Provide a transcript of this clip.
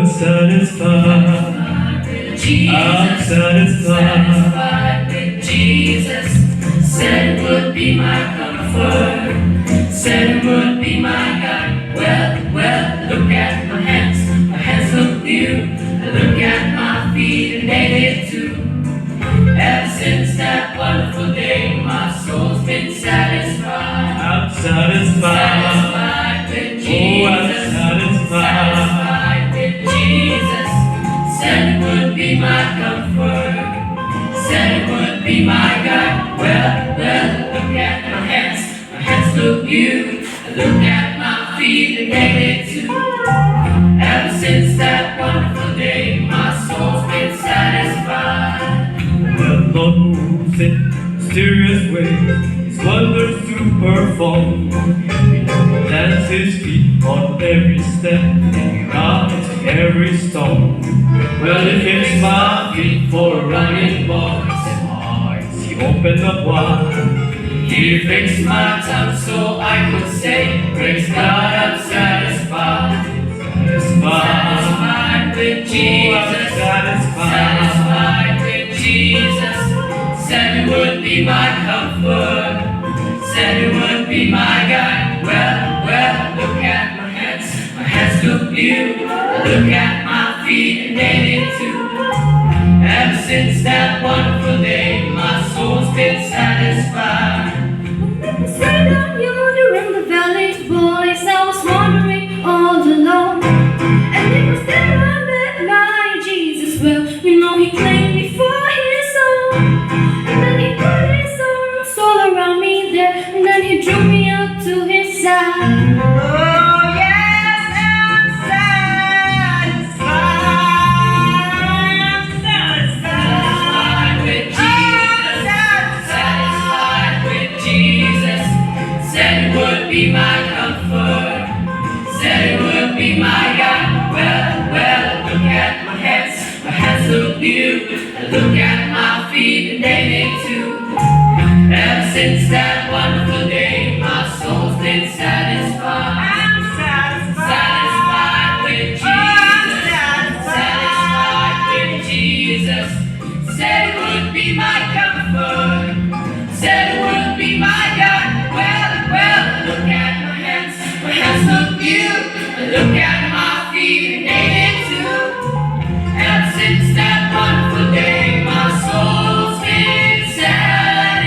I'm satisfied. I'm satisfied with Jesus. Said it would be my comfort. Said it would be my God. Well, look at my hands look new. Look at my feet and they did too. Ever since that wonderful day, my soul's been satisfied. I'm satisfied. Satisfied with Jesus. Oh, I'm satisfied. Satisfied with Jesus. Said it would be my comfort. Said it would be my God. Well, look at my hands look new. Look at my feet and they did too. Ever since that wonderful day, my soul's been satisfied. The Lord moves in mysterious ways, His wonders to perform. We dance His feet on every step, and He rides every storm. Well, He fixed my feet for a running walk, and my eyes He opened up wide. He fixed my tongue so I could say, praise God, I'm satisfied. Satisfied with Jesus. Satisfied with Jesus. Said it would be my comfort. Said it would be my God. Well, look at my hands look new. Look at my feet and they did too. Ever since that wonderful day, my soul's been satisfied. Straight down yonder in the valley, boys, I was wandering all alone. And it was there I met my Jesus. Well, you know He claimed me for His own. And then He put His arms all around me there, and then He drew me up to His side. Oh yes, I'm satisfied. I'm satisfied with Jesus. Satisfied with Jesus. Said it would be my comfort. Said it would be my God. Well, look at my hands look new. Look at my feet and they did too. Ever since that wonderful day, my soul's been satisfied. I'm satisfied with Jesus. Satisfied with Jesus. Said it would be my comfort. Said it would be my God. Well, look at my hands look new. Look at my feet and they did too. Ever since that wonderful day, my soul's been satisfied.